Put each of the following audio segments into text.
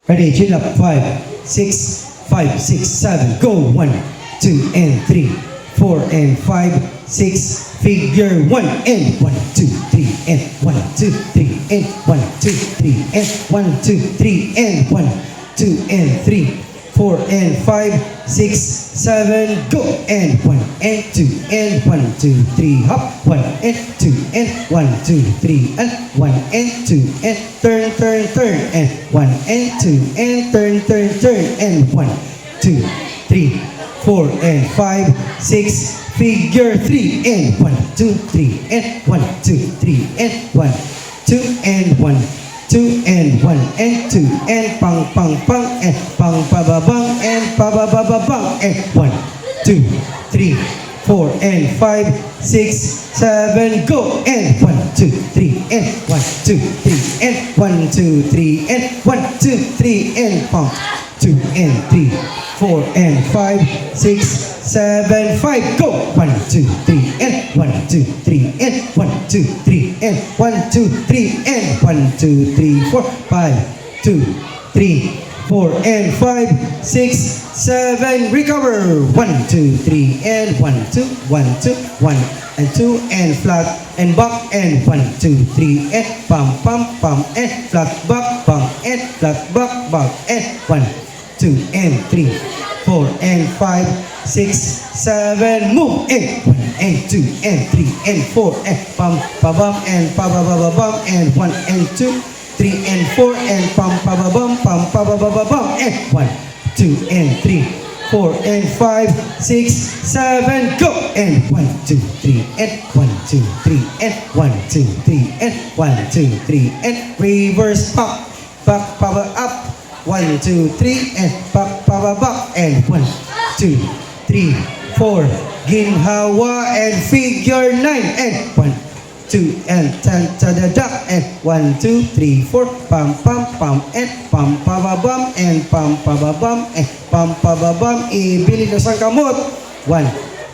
Ready, chin up. 5, 6, 5, 6, 7. Go. 1, 2, and 3, 4, and 5, 6. Figure 1 and 1, 2, 3, and 1, 2, 3, and 1, 2, 3, and 1, 2, 3, and 1, 2, and 3, 4, and 5, 6, 7. Go. And 1, and 2, and 1, 2, 3. Hop. 1, and 2, and 1, 2, 3, and 1, and 2, and turn, and 1, and 2, and turn, and 1, 2, 3, 4, and 5, 6. Figure 3 and 1, 2, 3, and 1, 2, 3, and 1, 2, and 1, 2, and 1, and 2, and pang, and pang, bababang, and babababang, and 1, 2, 3, 4, and 5, 6, 7, go, and 1, 2, 3, and 1, 2, 3, and 1, 2, 3, and 1, 2, 3, and pang, 2, and 3, 4, and 5, 6, 7, 5, go! 1, 2, 3, and 1, 2, 3, and 1, 2, 3, and 1, 2, 3, and 1, 2, 3, 4, 5, 2, 3, 4, and 5, 6, 7, recover! 1, 2, 3, and 1, 2, 1, 2, 1, and 2, and flat, and back, and 1, 2, 3, and pam, and flat, back, and flat, back, and 1, 2, and 3, 4, and 5, 6, 7, move, and 1, and 2, and 3, and 4, and pam, pabam, and pabababam, and 1, and 2, 3, and 4, and pam, pababam, and 1, 2, and 3, 4, and 5, 6, 7, go, and 1, 2, 3, and 1, 2, 3, and 1, 2, 3, and 1, 2, 3, and reverse, back, power up, 1, 2, 3, and back, and 1, 2, 3, 4, ginhawa, and figure 9, and 1, 2, and ta-da-da, and 1, 2, 3, 4, pam, and pam, pababam, and pam, pababam, and pam, pababam, ibili na sang kamot, 1,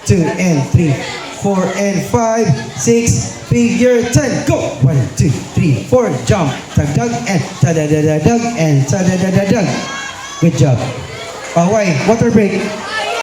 2, and 3, 4, and 5, 6, figure 10, go, 1, 2, 3, 4, jump, tagdag, and ta-da-da-da-dag, and ta-da-da-da-dag. Good job. Away, water break.